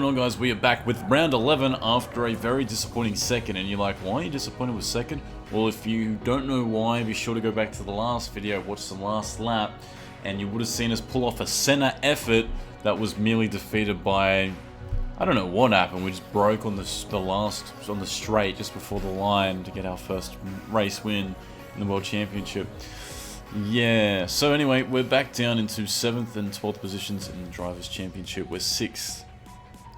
On guys, we are back with round 11 after a very disappointing second, and you're like, why are you disappointed with second? Well, if you don't know why, be sure to go back to the last video, watch the last lap, and you would have seen us pull off a center effort that was merely defeated by, I don't know what happened. We just broke on the straight just before the line to get our first race win in the World Championship. Yeah, so anyway, we're back down into 7th and 12th positions in the Drivers' Championship. We're 6th.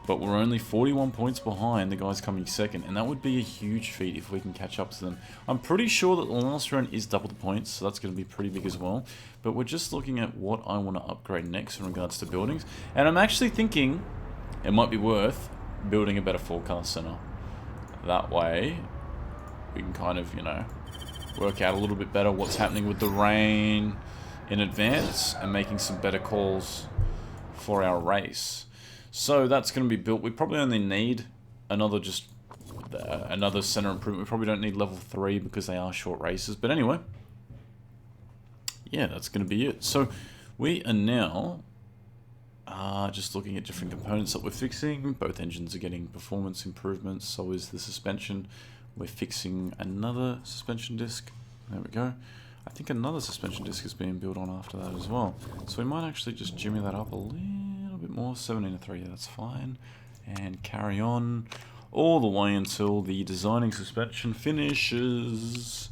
But we're only 41 points behind the guys coming second, and that would be a huge feat if we can catch up to them. I'm pretty sure that the last round is double the points, so that's going to be pretty big as well. But we're just looking at what I want to upgrade next in regards to buildings. And I'm actually thinking it might be worth building a better forecast center. That way, we can kind of, you know, work out a little bit better what's happening with the rain in advance and making some better calls for our race. So that's going to be built. We probably only need another another center improvement. We probably don't need level 3 because they are short races. But anyway, yeah, that's going to be it. So we are now just looking at different components that we're fixing. Both engines are getting performance improvements. So is the suspension. We're fixing another suspension disc. There we go. I think another suspension disc is being built on after that as well. So we might actually just jimmy that up a little bit more. 17 to 3, yeah, that's fine. And carry on all the way until the designing suspension finishes.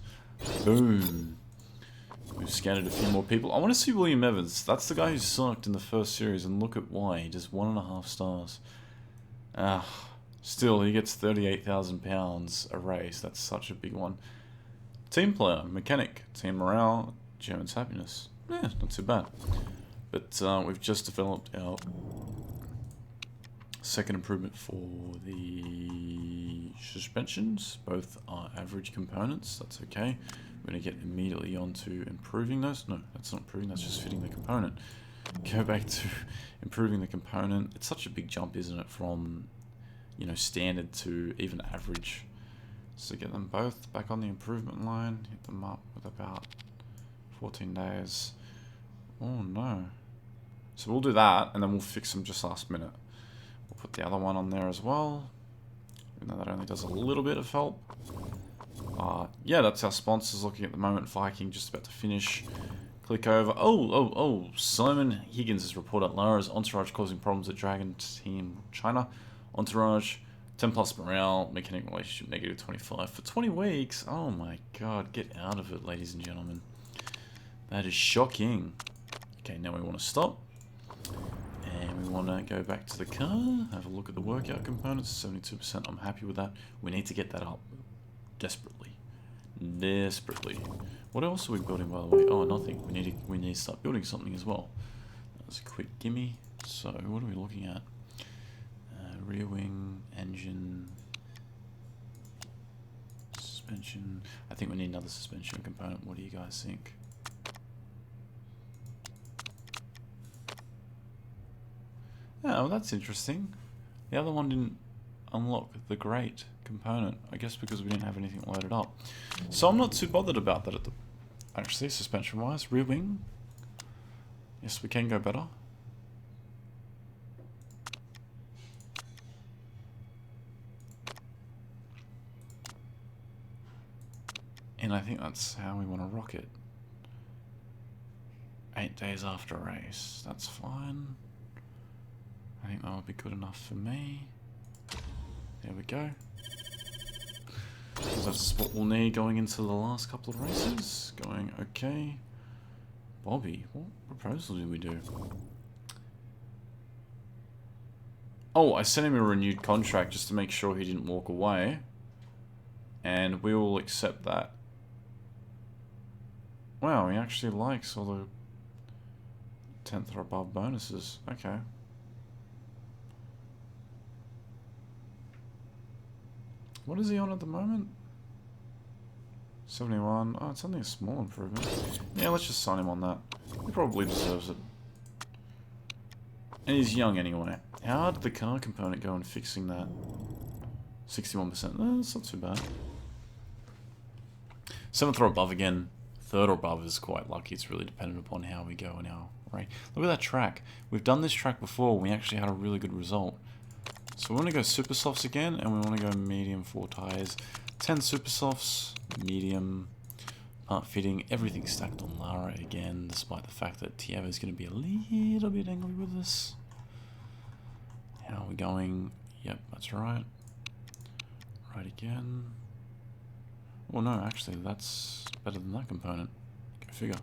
Boom. We've scattered a few more people. I want to see William Evans. That's the guy who sucked in the first series, and look at why. He does 1.5 stars. Still, he gets £38,000 a race. That's such a big one. Team player, mechanic, team morale, German's happiness. Yeah, not too bad. But we've just developed our second improvement for the suspensions. Both are average components. That's okay. We're going to get immediately on to improving those. No, that's not improving. That's just fitting the component. Go back to improving the component. It's such a big jump, isn't it, from, you know, standard to even average. So get them both back on the improvement line. Hit them up with about 14 days. Oh no. So we'll do that, and then we'll fix them just last minute. We'll put the other one on there as well, even though that only does a little bit of help. Yeah, that's our sponsors looking at the moment. Viking just about to finish. Click over. Oh, Simon Higgins has reported Lara's entourage causing problems at Dragon Team China. Entourage, 10 plus morale, mechanic relationship negative 25 for 20 weeks. Oh my god, get out of it, ladies and gentlemen. That is shocking. Okay, now we want to stop. And we want to go back to the car, have a look at the workout components. 72%, I'm happy with that. We need to get that up. Desperately. What else are we building, by the way? Oh, nothing. We need to start building something as well. That was a quick gimme. So, what are we looking at? Rear wing, engine, suspension. I think we need another suspension component. What do you guys think? Oh, well, that's interesting. The other one didn't unlock the great component. I guess because we didn't have anything loaded up. So I'm not too bothered about that actually, suspension-wise. Rear wing. Yes, we can go better. And I think that's how we want to rock it. 8 days after a race. That's fine. I think that would be good enough for me. There we go. Because that's what we'll need going into the last couple of races. Going okay. Bobby, what proposal did we do? Oh, I sent him a renewed contract just to make sure he didn't walk away. And we will accept that. Wow, he actually likes all the 10th or above bonuses. Okay. What is he on at the moment? 71. Oh, it's only a small improvement. Yeah, let's just sign him on that. He probably deserves it. And he's young anyway. How did the car component go in fixing that? 61%. No, that's not too bad. 7th or above again. 3rd or above is quite lucky. It's really dependent upon how we go in our rate. Look at that track. We've done this track before. We actually had a really good result. So we want to go super softs again, and we want to go medium 4 tires. 10 super softs, medium, part fitting, everything stacked on Lara again, despite the fact that Tiago is going to be a little bit angry with us. How are we going? Yep, that's right. Right again. Well, no, actually, that's better than that component. Go figure.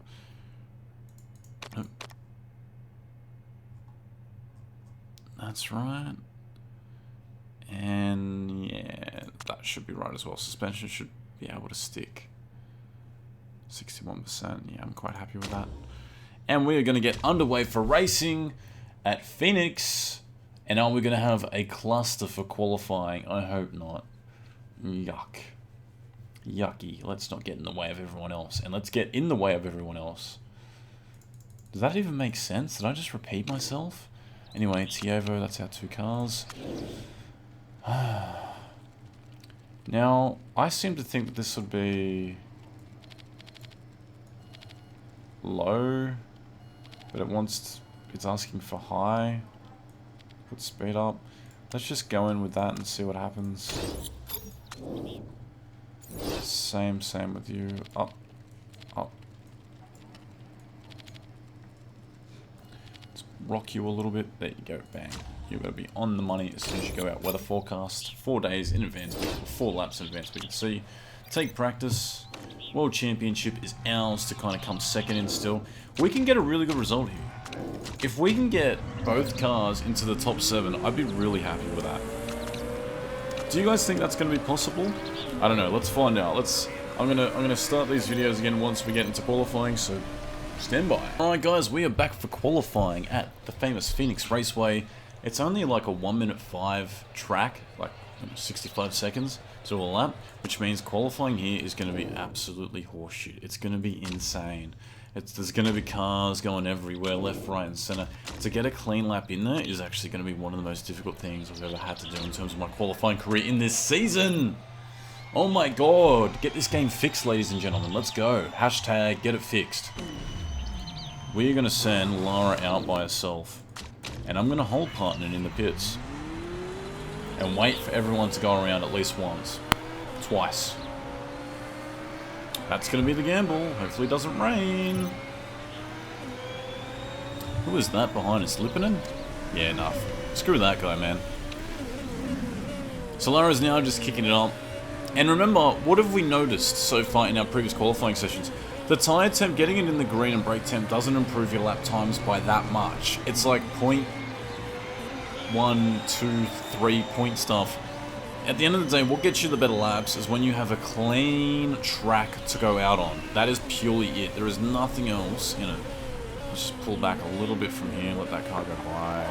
Nope. That's right. And yeah, that should be right as well. Suspension should be able to stick. 61%. Yeah, I'm quite happy with that. And we are going to get underway for racing at Phoenix. And are we going to have a cluster for qualifying? I hope not. Yuck. Yucky. Let's not get in the way of everyone else. And let's get in the way of everyone else. Does that even make sense? Did I just repeat myself? Anyway, Tievo, that's our 2 cars. Now, I seem to think that this would be low, but it's asking for high. Put speed up. Let's just go in with that and see what happens. Same with you. Up. Let's rock you a little bit. There you go, bang. You're going to be on the money as soon as you go out. Weather forecast, 4 days in advance, 4 laps in advance. We can see, take practice. World Championship is ours to kind of come second in still. We can get a really good result here. If we can get both cars into the top 7, I'd be really happy with that. Do you guys think that's going to be possible? I don't know. Let's find out. I'm gonna start these videos again once we get into qualifying. So stand by. All right, guys, we are back for qualifying at the famous Phoenix Raceway. It's only like a 1:05 track, like 65 seconds to a lap, which means qualifying here is going to be absolutely horseshit. It's going to be insane. There's going to be cars going everywhere, left, right, and center. To get a clean lap in there is actually going to be one of the most difficult things I've ever had to do in terms of my qualifying career in this season. Oh my god, get this game fixed, ladies and gentlemen. Let's go. Hashtag get it fixed. We're going to send Lara out by herself. And I'm going to hold partner in the pits. And wait for everyone to go around at least once. Twice. That's going to be the gamble. Hopefully it doesn't rain. Who is that behind us? Lippinen? Yeah, enough. Screw that guy, man. So Lara's now just kicking it up. And remember, what have we noticed so far in our previous qualifying sessions? The tyre temp, getting it in the green and brake temp doesn't improve your lap times by that much. It's like 0.1, 2, 3 point stuff. At the end of the day, what gets you the better laps is when you have a clean track to go out on. That is purely it. There is nothing else in it. Let's just pull back a little bit from here, let that car go by.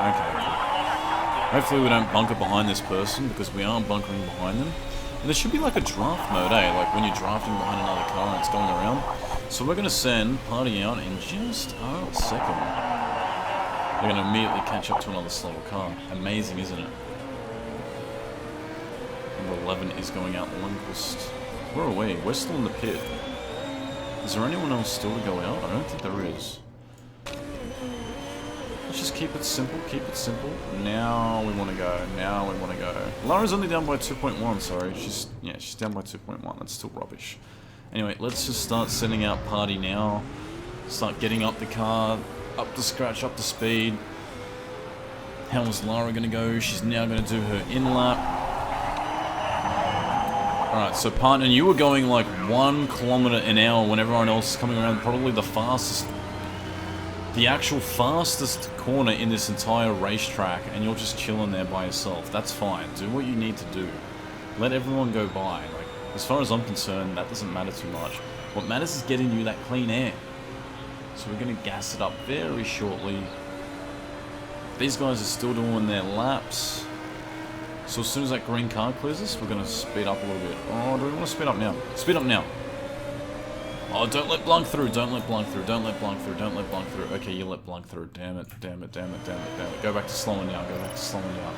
Okay, cool. Hopefully we don't bunker behind this person, because we are bunkering behind them. And there should be like a draft mode, eh? Like when you're drafting behind another car and it's going around. So we're going to send Party out in just a second. We're going to immediately catch up to another slower car. Amazing, isn't it? Number 11 is going out Lundqvist. Where are we? We're still in the pit. Is there anyone else still to go out? I don't think there is. Let's just keep it simple, keep it simple. Now we want to go, now we want to go. Lara's only down by 2.1, sorry. She's down by 2.1, that's still rubbish. Anyway, let's just start sending out Party now. Start getting up the car, up to scratch, up to speed. How is Lara going to go? She's now going to do her in-lap. Alright, so partner, you were going like 1 kilometer an hour when everyone else is coming around, probably the fastest. The actual fastest corner in this entire racetrack, and you're just chilling there by yourself. That's fine. Do what you need to do. Let everyone go by. Like, as far as I'm concerned, that doesn't matter too much. What matters is getting you that clean air. So we're going to gas it up very shortly. These guys are still doing their laps. So as soon as that green car clears us, we're going to speed up a little bit. Oh, do we want to speed up now? Speed up now. Oh, don't let Blanc through, don't let Blanc through, don't let Blanc through, don't let Blanc through. Okay, you let Blanc through. Damn it, damn it, damn it, damn it, damn it. Go back to slowing down, go back to slowing down.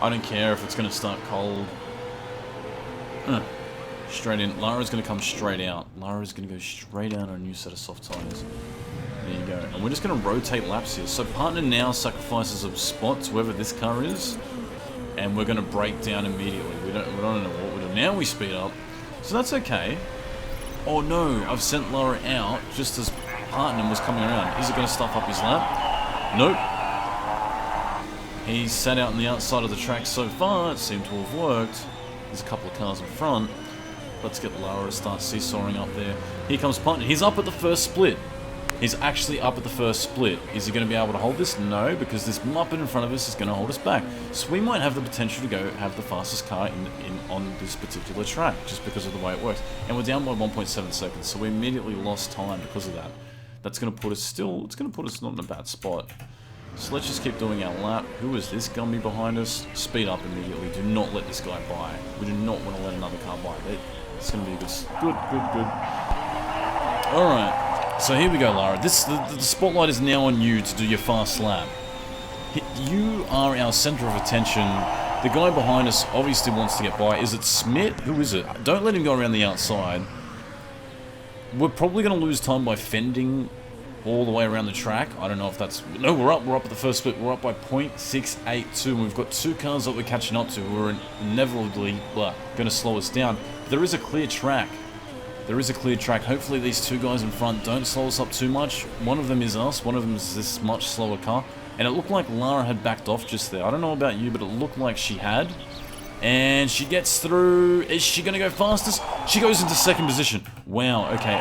I don't care if it's going to start cold. Straight in. Lara's going to come straight out. Lara's going to go straight out on a new set of soft tires. There you go. And we're just going to rotate laps here. So partner now sacrifices a spot to whoever this car is. And we're going to break down immediately. We don't know what we're doing. Now we speed up. So that's okay. Oh no, I've sent Lara out just as partner was coming around. Is it going to stuff up his lap? Nope. He's sat out on the outside of the track so far. It seemed to have worked. There's a couple of cars in front. Let's get Lara to start seesawing up there. Here comes partner. He's up at the first split. He's actually up at the first split. Is he going to be able to hold this? No, because this Muppet in front of us is going to hold us back. So we might have the potential to go have the fastest car on this particular track, just because of the way it works. And we're down by 1.7 seconds, so we immediately lost time because of that. That's going to put us still, it's going to put us not in a bad spot. So let's just keep doing our lap. Who is this Gumby behind us? Speed up immediately. Do not let this guy by. We do not want to let another car by. It's going to be good. Alright. So here we go, Lara. The spotlight is now on you to do your fast lap. You are our center of attention. The guy behind us obviously wants to get by. Is it Smith? Who is it? Don't let him go around the outside. We're probably going to lose time by fending all the way around the track. I don't know if that's... No, we're up at the first split. We're up by 0.682. And we've got two cars that we're catching up to who are inevitably going to slow us down. There is a clear track. There is a clear track. Hopefully these two guys in front don't slow us up too much. One of them is us. One of them is this much slower car. And it looked like Lara had backed off just there. I don't know about you, but it looked like she had. And she gets through. Is she going to go fastest? She goes into second position. Wow. Okay.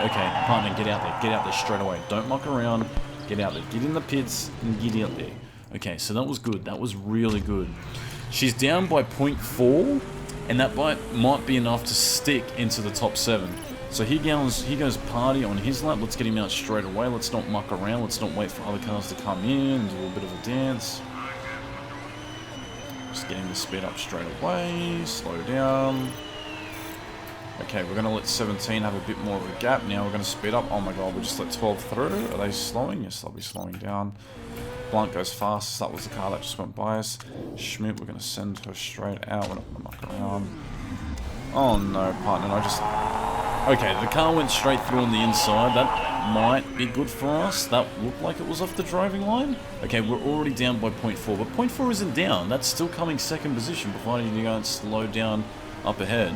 Partner, get out there. Get out there straight away. Don't muck around. Get out there. Get in the pits and get out there. Okay, so that was good. That was really good. She's down by 0.4. And that might be enough to stick into the top 7. So he goes party on his lap. Let's get him out straight away. Let's not muck around. Let's not wait for other cars to come in and do a little bit of a dance. Just getting the speed up straight away. Slow down. Okay, we're going to let 17 have a bit more of a gap. Now we're going to speed up. Oh my god, we just let 12 through. Are they slowing? Yes, they'll be slowing down. Blunt goes fast. That was the car that just went by us. Schmidt, we're going to send her straight out. We're not going to muck around. Oh no, partner, Okay, the car went straight through on the inside. That might be good for us. That looked like it was off the driving line. Okay, we're already down by 0.4, but 0.4 isn't down. That's still coming second position, provided you don't slow down up ahead.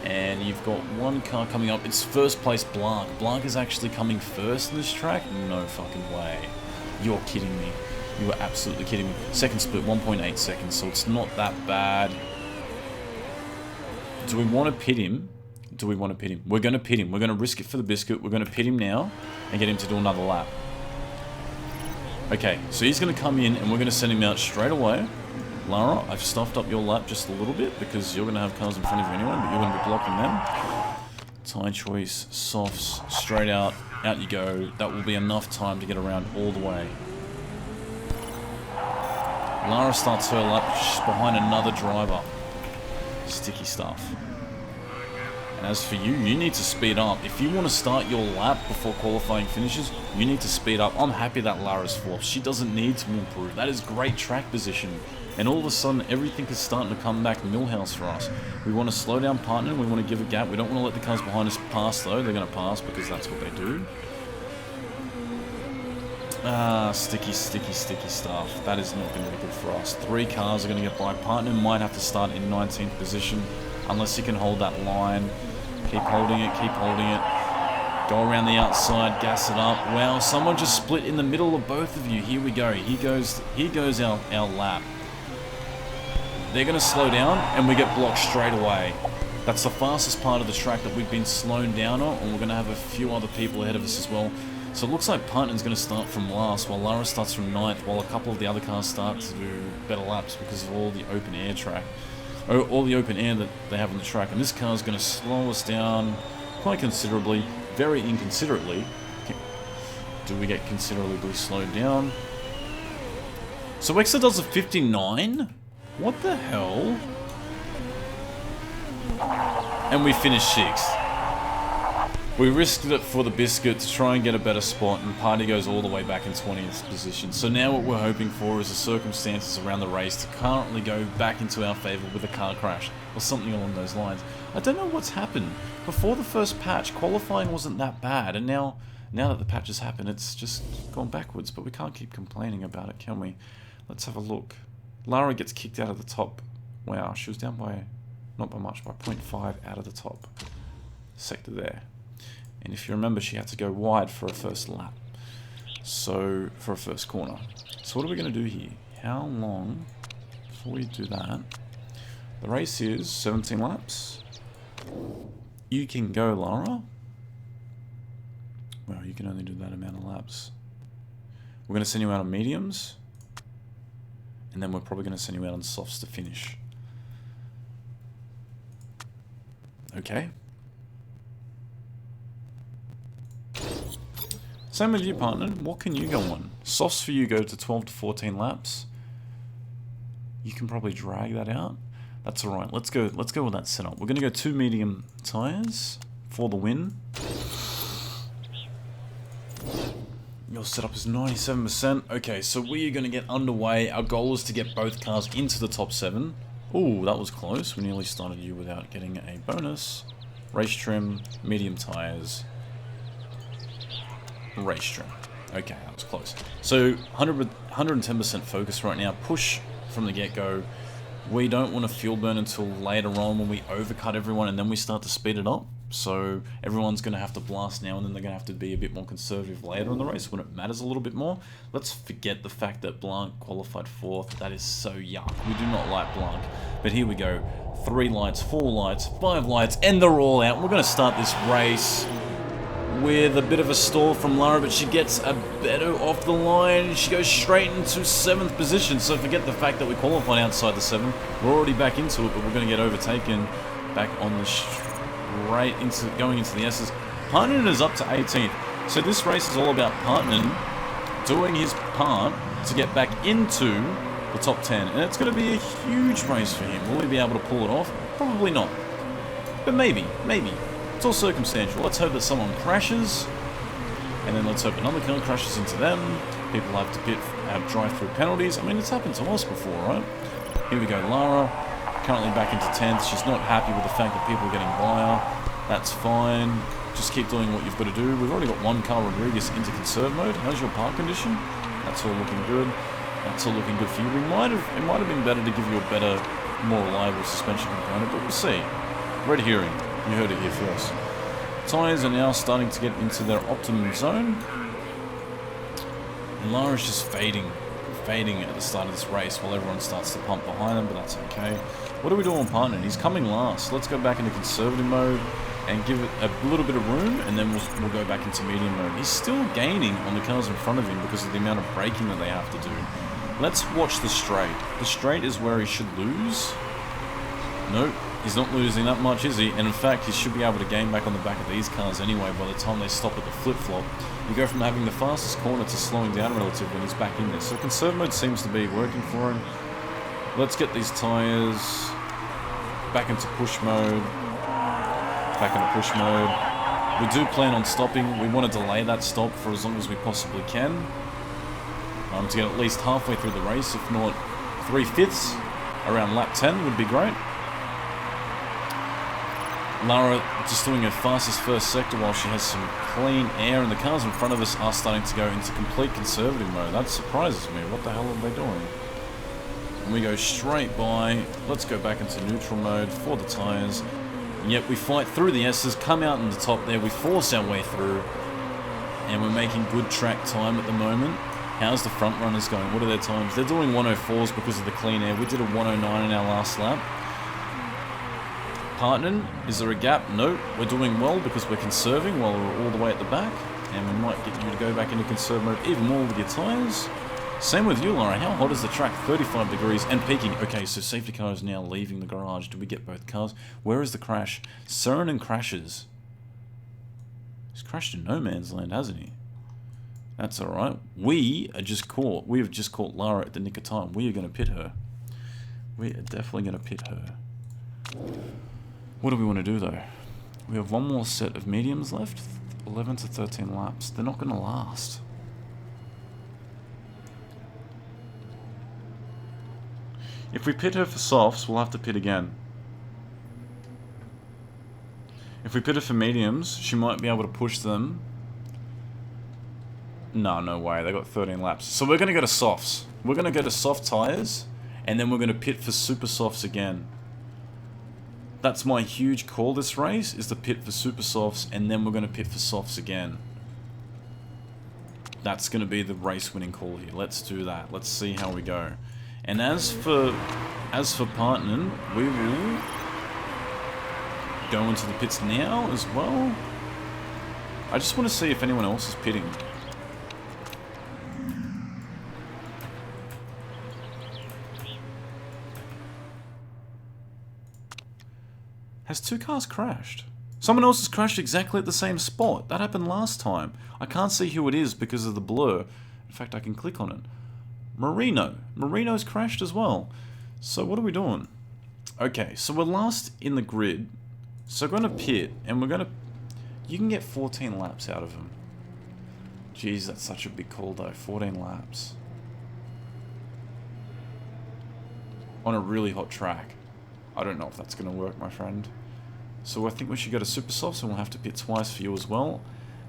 And you've got one car coming up. It's first place Blanc. Blanc is actually coming first in this track? No fucking way. You're kidding me. You are absolutely kidding me. Second split, 1.8 seconds, so it's not that bad. Do we want to pit him? We're going to pit him. We're going to risk it for the biscuit. We're going to pit him now and get him to do another lap. Okay, so he's going to come in and we're going to send him out straight away. Lara, I've stuffed up your lap just a little bit because you're going to have cars in front of you anyway, but you're going to be blocking them. Tyre choice, softs, straight out you go. That will be enough time to get around all the way. Lara starts her lap behind another driver. Sticky stuff. And as for you, you need to speed up. If you want to start your lap before qualifying finishes, you need to speed up. I'm happy that Lara's flopped. She doesn't need to improve. That is great track position. And all of a sudden, everything is starting to come back Millhouse for us. We want to slow down partner. We want to give a gap. We don't want to let the cars behind us pass, though. They're going to pass because that's what they do. Sticky stuff. That is not going to be good for us. 3 cars are going to get by. Partner might have to start in 19th position. Unless he can hold that line. Keep holding it. Go around the outside, gas it up. Wow, someone just split in the middle of both of you. Here we go. Here goes our lap. They're going to slow down, and we get blocked straight away. That's the fastest part of the track that we've been slowed down on, and we're going to have a few other people ahead of us as well. So it looks like Partner's going to start from last, while Lara starts from 9th, while a couple of the other cars start to do better laps because of all the open air track. All the open air that they have on the track. And this car is going to slow us down quite considerably, very inconsiderately. Do we get considerably slowed down? So Wexa does a 59? What the hell? And we finished 6th. We risked it for the biscuit to try and get a better spot, and Party goes all the way back in 20th position. So now what we're hoping for is the circumstances around the race to currently go back into our favour with a car crash, or something along those lines. I don't know what's happened. Before the first patch, qualifying wasn't that bad, and now Now that the patch has happened, it's just gone backwards, but we can't keep complaining about it, can we? Let's have a look. Lara gets kicked out of the top. Wow, she was down by, not by much, by 0.5 out of the top sector there. And if you remember, she had to go wide for a first lap. So, for a first corner. So what are we going to do here? How long, before we do that, the race is 17 laps. You can go, Lara. Well, you can only do that amount of laps. We're going to send you out on mediums. And then we're probably going to send you out on softs to finish. Okay. Same with you, partner. What can you go on? Softs for you go to 12 to 14 laps. You can probably drag that out. That's alright. Let's go with that setup. We're going to go 2 medium tyres for the win. Your setup is 97%. Okay, so we are going to get underway. Our goal is to get both cars into the top 7. Ooh, that was close. We nearly started you without getting a bonus. Race trim, medium tyres, race trim. Okay, that was close. So 110% focus right now. Push from the get-go. We don't want to fuel burn until later on when we overcut everyone and then we start to speed it up. So everyone's going to have to blast now and then they're going to have to be a bit more conservative later in the race when it matters a little bit more. Let's forget the fact that Blanc qualified 4th. That is so yuck. We do not like Blanc. But here we go. 3 lights, 4 lights, 5 lights, and they're all out. We're going to start this race with a bit of a stall from Lara, but she gets a better off the line. She goes straight into 7th position. So forget the fact that we qualified outside the 7. We're already back into it, but we're going to get overtaken back on the straight into going into the S's. Partnen is up to 18th. So this race is all about Partnen doing his part to get back into the top 10. And it's going to be a huge race for him. Will he be able to pull it off? Probably not. But maybe. It's all circumstantial. Let's hope that someone crashes. And then let's hope another car crashes into them. People have to have drive-through penalties. I mean, it's happened to us before, right? Here we go, Lara. Currently back into 10th. She's not happy with the fact that people are getting by her. That's fine. Just keep doing what you've got to do. We've already got one car, Rodriguez, into conserve mode. How's your park condition? That's all looking good. That's all looking good for you. It might have been better to give you a better, more reliable suspension component, but we'll see. Red herring. You heard it here first. Tyres are now starting to get into their optimum zone. And Lara's just fading at the start of this race while everyone starts to pump behind him, but that's okay. What do we do on Partner? He's coming last. Let's go back into conservative mode and give it a little bit of room, and then we'll go back into medium mode. He's still gaining on the cars in front of him because of the amount of braking that they have to do. Let's watch the straight. The straight is where he should lose. Nope, he's not losing that much, is he? And in fact, he should be able to gain back on the back of these cars anyway by the time they stop at the flip-flop. You go from having the fastest corner to slowing down relative when he's back in there. So conserve mode seems to be working for him. Let's get these tyres back into push mode. Back into push mode. We do plan on stopping. We want to delay that stop for as long as we possibly can. To get at least halfway through the race, if not 3/5 around lap 10 would be great. Lara just doing her fastest first sector while she has some clean air, and the cars in front of us are starting to go into complete conservative mode. That surprises me. What the hell are they doing? And we go straight by. Let's go back into neutral mode for the tyres. And yet we fight through the S's, come out in the top there, we force our way through, and we're making good track time at the moment. How's the front runners going? What are their times? They're doing 104s because of the clean air. We did a 109 in our last lap. Partner, is there a gap? No, we're doing well because we're conserving while we're all the way at the back, and we might get you to go back into conserve mode even more with your tyres. Same with you, Lara. How hot is the track? 35 degrees and peaking. Okay, so safety car is now leaving the garage. Did we get both cars? Where is the crash? Sirenen crashes. He's crashed in no man's land, hasn't he? That's alright. We have just caught Lara at the nick of time. We are going to pit her. We are definitely going to pit her. What do we want to do though? We have one more set of mediums left. 11 to 13 laps. They're not going to last. If we pit her for softs, we'll have to pit again. If we pit her for mediums, she might be able to push them No, no way. They got 13 laps. So we're going to go to softs. We're going to go to soft tyres, and then we're going to pit for super softs again. That's my huge call this race, is to pit for super softs, and then we're going to pit for softs again. That's going to be the race winning call here. Let's do that. Let's see how we go. And as for partnering, we will go into the pits now as well. I just want to see if anyone else is pitting. Has 2 cars crashed? Someone else has crashed exactly at the same spot. That happened last time. I can't see who it is because of the blur. In fact, I can click on it. Marino's crashed as well. So what are we doing? Okay, so we're last in the grid. So we're going to pit, and we're going to... You can get 14 laps out of him. Jeez, that's such a big call though. 14 laps. On a really hot track. I don't know if that's going to work, my friend. So I think we should go to super softs, and we'll have to pit twice for you as well.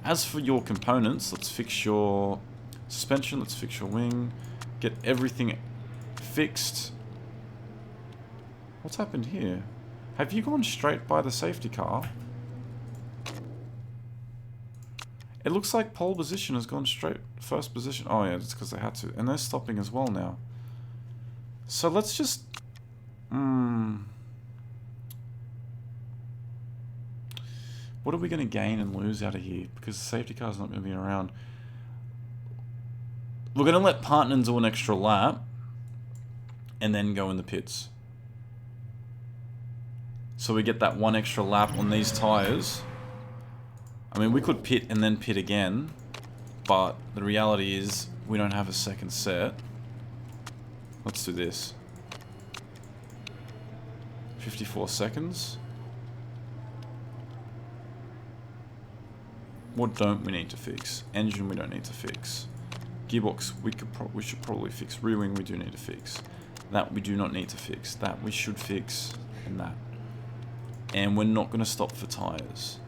As for your components, let's fix your suspension, let's fix your wing, get everything fixed. What's happened here? Have you gone straight by the safety car? It looks like pole position has gone straight first position. Oh yeah, it's because they had to. And they're stopping as well now. So let's just... What are we going to gain and lose out of here? Because the safety car's not going to be around. We're going to let Partners do an extra lap. And then go in the pits. So we get that 1 extra lap on these tyres. I mean, we could pit and then pit again. But the reality is, we don't have a second set. Let's do this. 54 seconds. What don't we need to fix? Engine we don't need to fix. Gearbox we should probably fix. Rear wing we do need to fix. That we do not need to fix. That we should fix. And that. And we're not going to stop for tyres.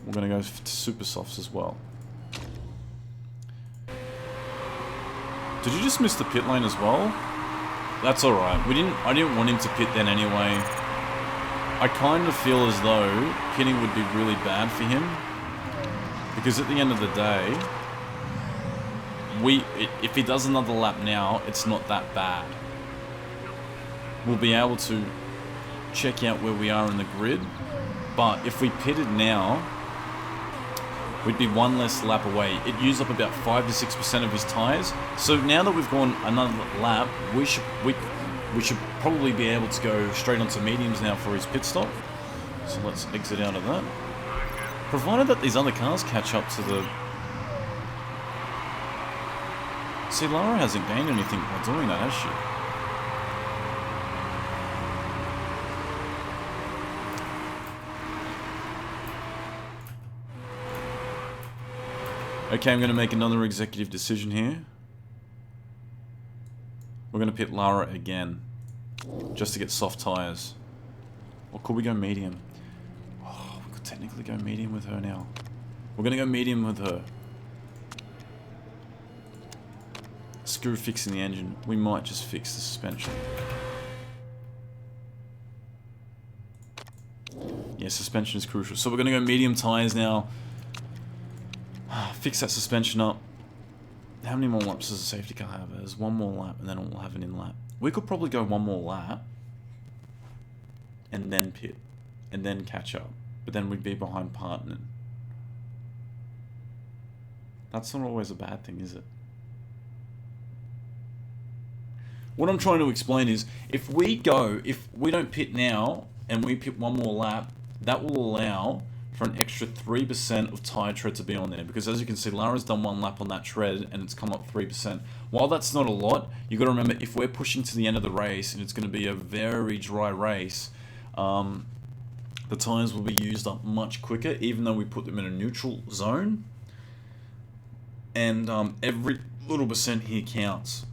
We're going to go to super softs as well. Did you just miss the pit lane as well? That's alright. I didn't want him to pit then anyway. I kind of feel as though pitting would be really bad for him. Because at the end of the day, if he does another lap now, it's not that bad. We'll be able to check out where we are in the grid. But if we pitted now, we'd be 1 less lap away. It used up about 5 to 6% of his tyres. So now that we've gone another lap, we should probably be able to go straight onto mediums now for his pit stop. So let's exit out of that. Provided that these other cars catch up to the... See, Lara hasn't gained anything by doing that, has she? Okay, I'm going to make another executive decision here. We're going to pit Lara again. Just to get soft tyres. Or could we go medium? Oh, we could technically go medium with her now. We're going to go medium with her. Screw fixing the engine. We might just fix the suspension. Yeah, suspension is crucial. So we're going to go medium tyres now. Fix that suspension up. How many more laps does the safety car have? There's 1 more lap and then we'll have an in-lap. We could probably go 1 more lap and then pit and then catch up. But then we'd be behind partner. That's not always a bad thing, is it? What I'm trying to explain is, if we don't pit now and we pit 1 more lap, that will allow for an extra 3% of tyre tread to be on there. Because as you can see, Lara's done 1 lap on that tread and it's come up 3%. While that's not a lot, you've got to remember, if we're pushing to the end of the race and it's going to be a very dry race, the tyres will be used up much quicker, even though we put them in a neutral zone. And every little percent here counts.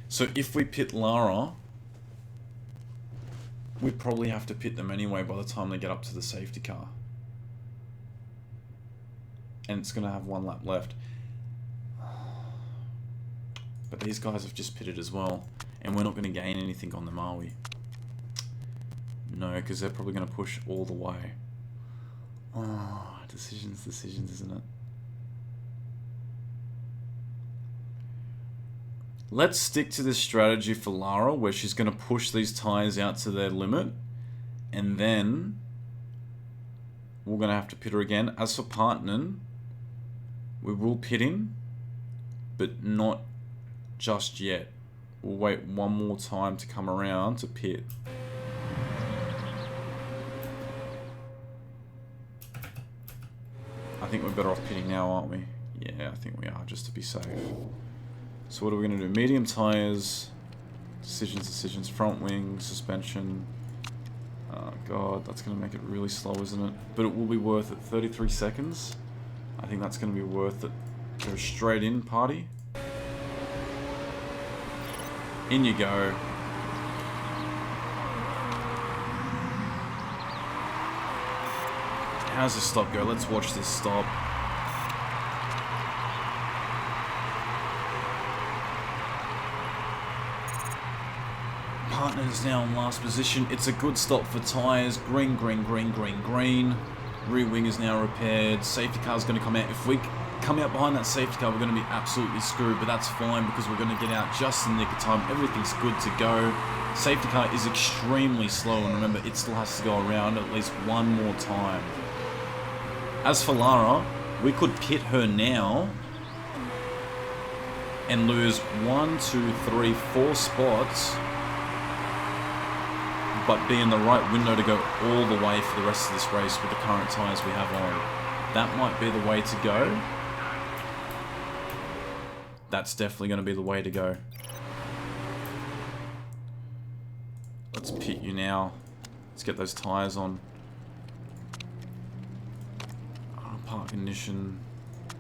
So if we pit Lara, we'd probably have to pit them anyway by the time they get up to the safety car. and it's going to have 1 lap left. But these guys have just pitted as well, and we're not going to gain anything on them, are we? No, because they're probably going to push all the way. Oh, decisions, isn't it? Let's stick to this strategy for Lara, where she's going to push these tyres out to their limit, and then we're going to have to pit her again. As for Partnen, we will pit him, but not just yet. We'll wait one more time to come around to pit. I think we're better off pitting now, aren't we? Yeah, I think we are, just to be safe. So what are we going to do? Medium tyres, decisions, front wing, suspension. Oh god, that's going to make it really slow, isn't it? But it will be worth it. 33 seconds. I think that's going to be worth it. Go straight in, party. In you go. How's this stop go? Let's watch this stop. Partner is now in last position. It's a good stop for tyres. Green. Rear wing is now repaired. Safety car is going to come out. If we come out behind that safety car, we're going to be absolutely screwed, but that's fine because we're going to get out just in the nick of time. Everything's good to go. Safety car is extremely slow, and remember, it still has to go around at least one more time. As for Lara, we could pit her now and lose 1, 2, 3, 4 spots, but be in the right window to go all the way for the rest of this race with the current tyres we have on. That might be the way to go. That's definitely going to be the way to go. Let's pit you now. Let's get those tyres on. Park ignition.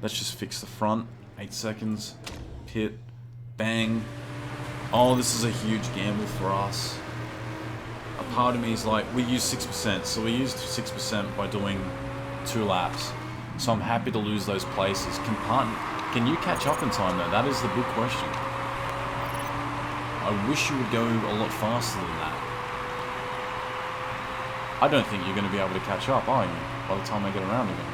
Let's just fix the front. 8 seconds. Pit. Bang. Oh, this is a huge gamble for us. A part of me is like, we use 6%, so we used 6% by doing 2 laps. So I'm happy to lose those places. Can you catch up in time though? That is the big question. I wish you would go a lot faster than that. I don't think you're going to be able to catch up, are you? By the time I get around again.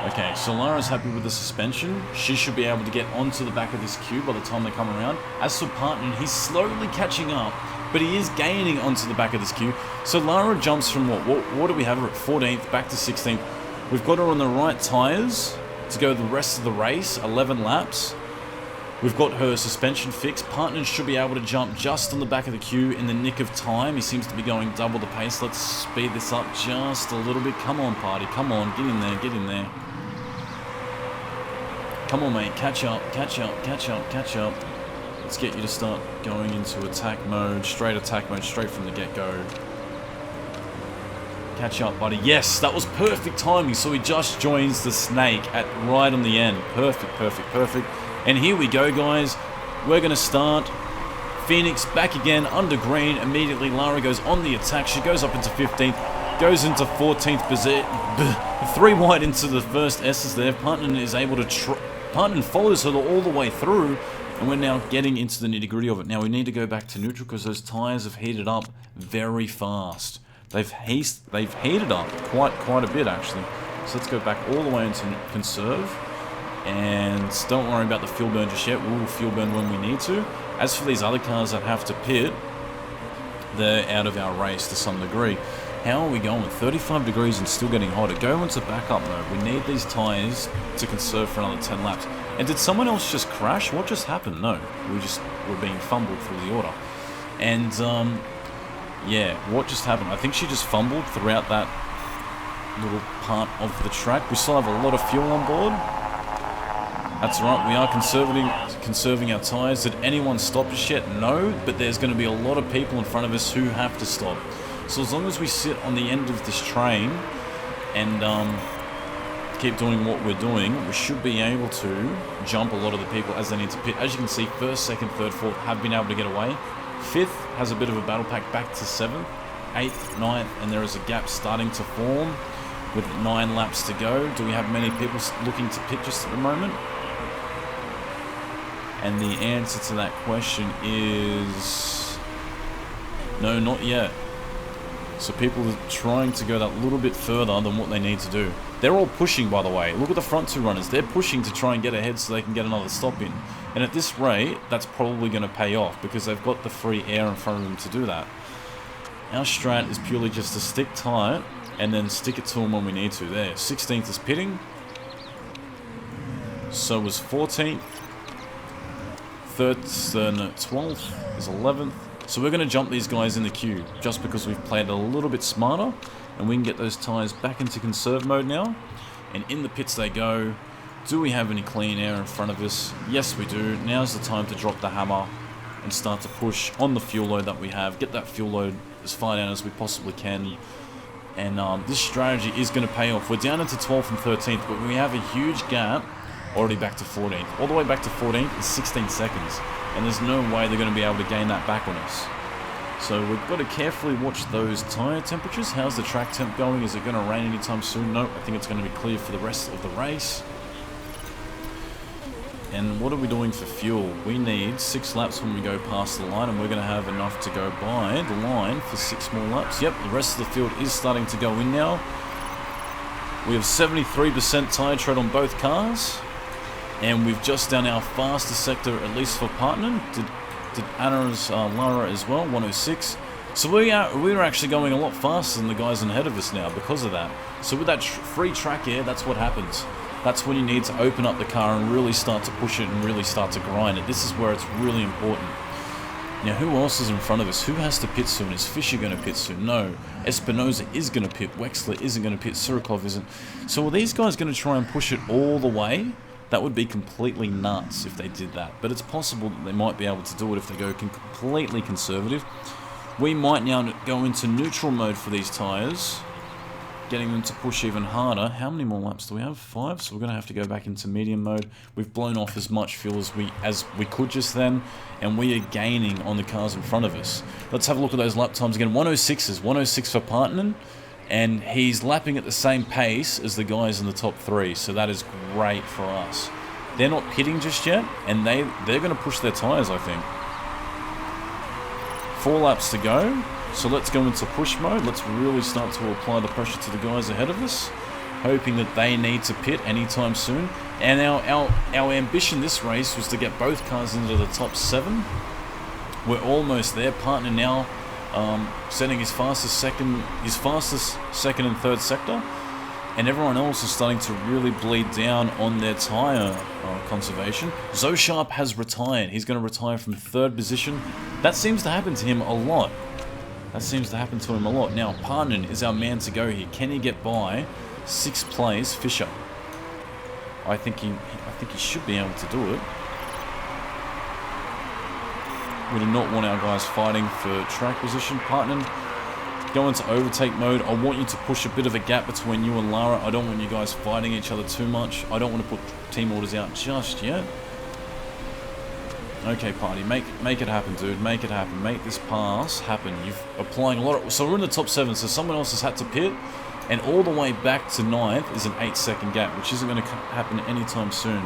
Okay, so Lara's happy with the suspension. She should be able to get onto the back of this queue by the time they come around. As for Partner, he's slowly catching up, but he is gaining onto the back of this queue. So Lara jumps from what do we have her at 14th back to 16th. We've got her on the right tyres to go the rest of the race, 11 laps. We've got her suspension fixed. Partner should be able to jump just on the back of the queue in the nick of time. He seems to be going double the pace. Let's speed this up just a little bit. Come on, party. Come on. Get in there. Get in there. Come on, mate. Catch up. Catch up. Catch up. Catch up. Let's get you to start going into attack mode. Straight attack mode. Straight from the get-go. Catch up, buddy. Yes, that was perfect timing. So he just joins the snake at right on the end. Perfect, perfect, perfect. And here we go, guys. We're going to start. Phoenix back again under green. Immediately, Lara goes on the attack. She goes up into 15th. Goes into 14th position. 3 wide into the first S's there. Partner is able to... Partner follows her all the way through. And we're now getting into the nitty-gritty of it. Now, we need to go back to neutral because those tyres have heated up very fast. They've heated up quite a bit, actually. So let's go back all the way into conserve. And don't worry about the fuel burn just yet. We'll fuel burn when we need to. As for these other cars that have to pit, they're out of our race to some degree. How are we going? 35 degrees and still getting hotter. Go into backup mode. We need these tyres to conserve for another 10 laps. And did someone else just crash? What just happened? No. We're being fumbled through the order. And, yeah, what just happened? I think she just fumbled throughout that little part of the track. We still have a lot of fuel on board. That's right, we are conserving our tyres. Did anyone stop us yet? No, but there's going to be a lot of people in front of us who have to stop. So as long as we sit on the end of this train and keep doing what we're doing, we should be able to jump a lot of the people as they need to pit. As you can see, 1st, 2nd, 3rd, 4th have been able to get away. 5th has a bit of a battle pack back to 7th. 8th, 9th, and there is a gap starting to form with 9 laps to go. Do we have many people looking to pit just at the moment? And the answer to that question is no, not yet. So people are trying to go that little bit further than what they need to do. They're all pushing, by the way. Look at the front 2 runners. They're pushing to try and get ahead so they can get another stop in. And at this rate, that's probably going to pay off because they've got the free air in front of them to do that. Our strat is purely just to stick tight and then stick it to them when we need to. There, 16th is pitting. So was 14th. 12th is 11th. So we're going to jump these guys in the queue just because we've played a little bit smarter and we can get those tyres back into conserve mode now. And in the pits they go. Do we have any clean air in front of us? Yes, we do. Now's the time to drop the hammer and start to push on the fuel load that we have. Get that fuel load as far down as we possibly can. And this strategy is going to pay off. We're down into 12th and 13th, but we have a huge gap already back to 14th. All the way back to 14th is 16 seconds. And there's no way they're going to be able to gain that back on us. So we've got to carefully watch those tyre temperatures. How's the track temp going? Is it going to rain anytime soon? No, I think it's going to be clear for the rest of the race. And what are we doing for fuel? We need 6 laps when we go past the line, and we're going to have enough to go by the line for 6 more laps. Yep, the rest of the field is starting to go in now. We have 73% tyre tread on both cars. And we've just done our fastest sector, at least for Partner. Did Anna's Lara as well, 106. So we're actually going a lot faster than the guys ahead of us now because of that. So with that free track air, that's what happens. That's when you need to open up the car and really start to push it and really start to grind it. This is where it's really important. Now, who else is in front of us? Who has to pit soon? Is Fisher going to pit soon? No. Espinosa is going to pit. Wexler isn't going to pit. Surikov isn't. So are these guys going to try and push it all the way? That would be completely nuts if they did that. But it's possible that they might be able to do it if they go completely conservative. We might now go into neutral mode for these tyres, getting them to push even harder. How many more laps do we have? 5. So we're going to have to go back into medium mode. We've blown off as much fuel as we could just then, and we are gaining on the cars in front of us. Let's have a look at those lap times again. 106s, 106 for Partner. And he's lapping at the same pace as the guys in the top 3, so that is great for us. They're not pitting just yet, and they're going to push their tyres, I think. 4 laps to go, so let's go into push mode. Let's really start to apply the pressure to the guys ahead of us, hoping that they need to pit anytime soon. And our ambition this race was to get both cars into the top 7. We're almost there. Partner now setting his fastest second and third sector, and everyone else is starting to really bleed down on their tyre conservation. Zosharp has retired. He's going to retire from 3rd position. That seems to happen to him a lot. Now, Partner is our man to go here. Can he get by 6th place Fisher? I think he should be able to do it. We do not want our guys fighting for track position. Partner, go into overtake mode. I want you to push a bit of a gap between you and Lara. I don't want you guys fighting each other too much. I don't want to put team orders out just yet. Okay, Party, make it happen, dude. Make it happen. Make this pass happen. You're applying a lot of... So we're in the top 7, so someone else has had to pit. And all the way back to 9th is an 8-second gap, which isn't going to happen anytime soon.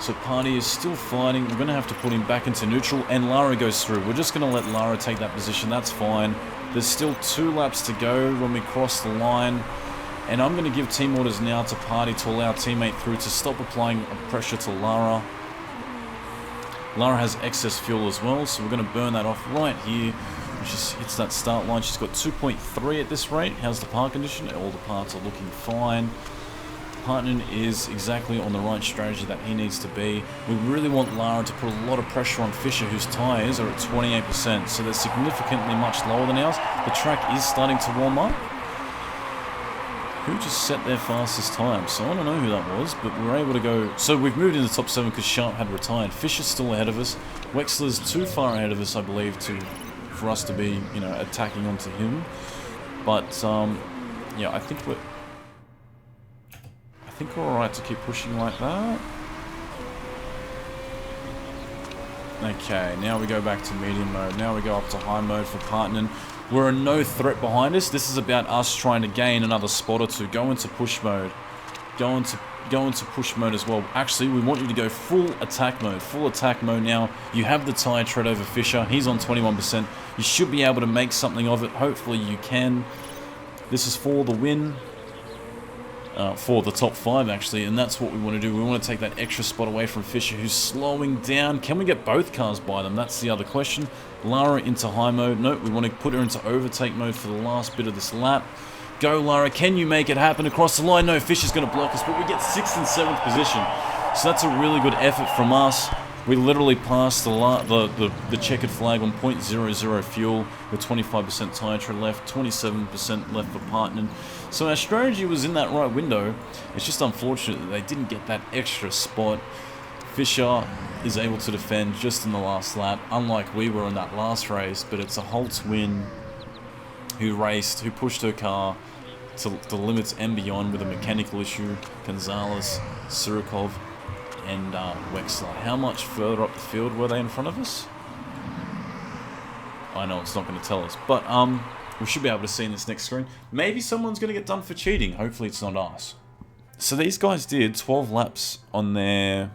So Party is still fighting. We're going to have to put him back into neutral, and Lara goes through. We're just going to let Lara take that position. That's fine. There's still 2 laps to go when we cross the line, and I'm going to give team orders now to Party to allow teammate through to stop applying pressure to Lara. Lara has excess fuel as well, so we're going to burn that off right here. She just hits that start line. She's got 2.3 at this rate. How's the park condition? All the parts are looking fine. Partner is exactly on the right strategy that he needs to be. We really want Lara to put a lot of pressure on Fisher, whose tyres are at 28%, so they're significantly much lower than ours. The track is starting to warm up. Who just set their fastest time? So I don't know who that was, but we were able to go... So we've moved into the top 7 because Sharp had retired. Fisher's still ahead of us. Wexler's too far ahead of us, I believe, for us to be, attacking onto him. But, yeah, I think we're alright to keep pushing like that. Okay, now we go back to medium mode. Now we go up to high mode for Partner. We're in no threat behind us. This is about us trying to gain another spot or two. Go into push mode. Go into push mode as well. Actually, we want you to go full attack mode. Full attack mode now. You have the tyre tread over Fisher. He's on 21%. You should be able to make something of it. Hopefully you can. This is for the win. For the top 5 actually, and that's what we want to do. We want to take that extra spot away from Fisher, who's slowing down. Can we get both cars by them? That's the other question. Lara into high mode. Nope, we want to put her into overtake mode for the last bit of this lap. Go Lara, can you make it happen across the line? No, Fisher's going to block us, but we get 6th and 7th position. So that's a really good effort from us. We literally passed the checkered flag on 0.00 fuel with 25% tyre tread left, 27% left for partnering. So our strategy was in that right window. It's just unfortunate that they didn't get that extra spot. Fisher is able to defend just in the last lap, unlike we were in that last race, but it's a Holtz win who pushed her car to the limits and beyond with a mechanical issue. Gonzalez, Surikov, and Wexler. How much further up the field were they in front of us? I know it's not going to tell us, but we should be able to see in this next screen. Maybe someone's going to get done for cheating. Hopefully it's not us. So these guys did 12 laps on their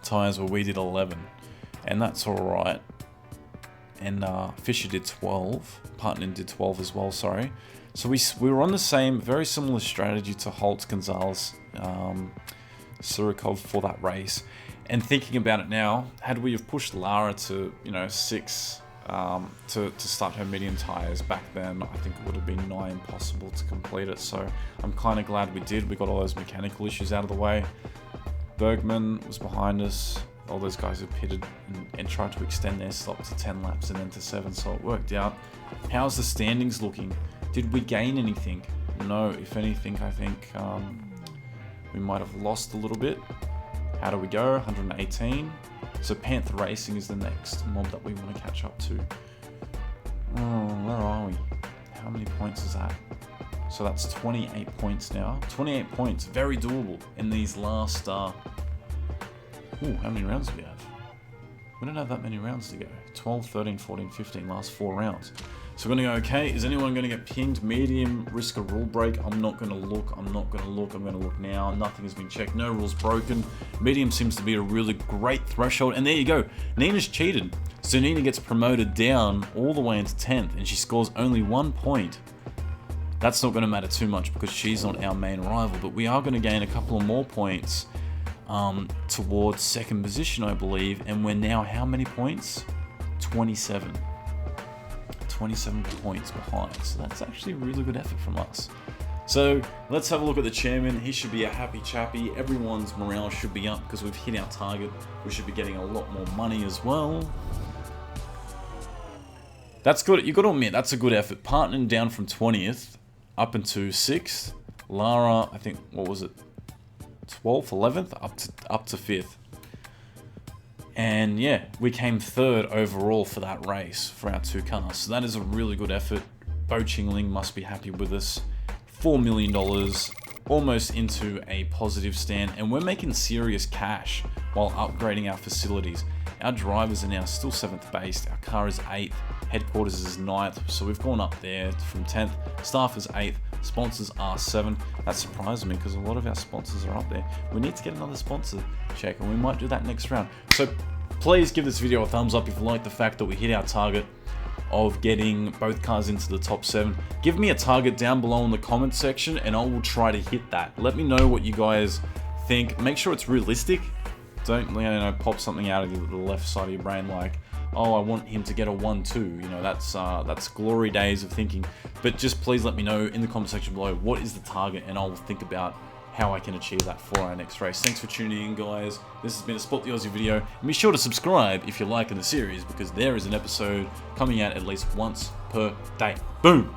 tyres where we did 11, and that's alright. And Fisher did 12. Partner did 12 as well, sorry. So we were on the same, very similar strategy to Holtz, Gonzalez, Surikov for that race. And thinking about it now, had we have pushed Lara to 6 to start her medium tyres back then, I think it would have been nigh impossible to complete it. So I'm kind of glad we did. We got all those mechanical issues out of the way. Bergman was behind us. All those guys have pitted and tried to extend their stop to 10 laps and then to 7, so it worked out. How's the standings looking? Did we gain anything? No, if anything, I think we might have lost a little bit. How do we go? 118. So Panther Racing is the next mob that we want to catch up to. Oh, where are we? How many points is that? So that's 28 points now. 28 points, very doable in these last... Ooh, how many rounds do we have? We don't have that many rounds to go. 12, 13, 14, 15, last 4 rounds. So we're going to go, okay, is anyone going to get pinged? Medium, risk a rule break. I'm not going to look, I'm not going to look, I'm going to look now. Nothing has been checked, no rules broken. Medium seems to be a really great threshold. And there you go, Nina's cheated. So Nina gets promoted down all the way into 10th and she scores only 1 point. That's not going to matter too much because she's not our main rival, but we are going to gain a couple of more points towards 2nd position, I believe, and we're now how many points? 27 points behind, so that's actually a really good effort from us. So let's have a look at the chairman. He should be a happy chappy. Everyone's morale should be up because we've hit our target. We should be getting a lot more money as well. That's good. You got to admit, that's a good effort. Partnering down from 20th up into 6th. Lara, I think, what was it? 12th, 11th, up to 5th. And yeah, we came 3rd overall for that race for our 2 cars. So that is a really good effort. Bo Chingling must be happy with us. $4 million, almost into a positive stand. And we're making serious cash while upgrading our facilities. Our drivers are now still 7th based. Our car is 8th. Headquarters is 9th. So we've gone up there from 10th. Staff is 8th. Sponsors are 7. That surprised me because a lot of our sponsors are up there. We need to get another sponsor check and we might do that next round. So please give this video a thumbs up if you like the fact that we hit our target of getting both cars into the top 7. Give me a target down below in the comment section and I will try to hit that. Let me know what you guys think. Make sure it's realistic. Don't pop something out of the left side of your brain like, oh, I want him to get a 1-2. That's glory days of thinking. But just please let me know in the comment section below what is the target and I'll think about how I can achieve that for our next race. Thanks for tuning in, guys. This has been a Spot the Aussie video. And be sure to subscribe if you're liking the series because there is an episode coming out at least once per day. Boom!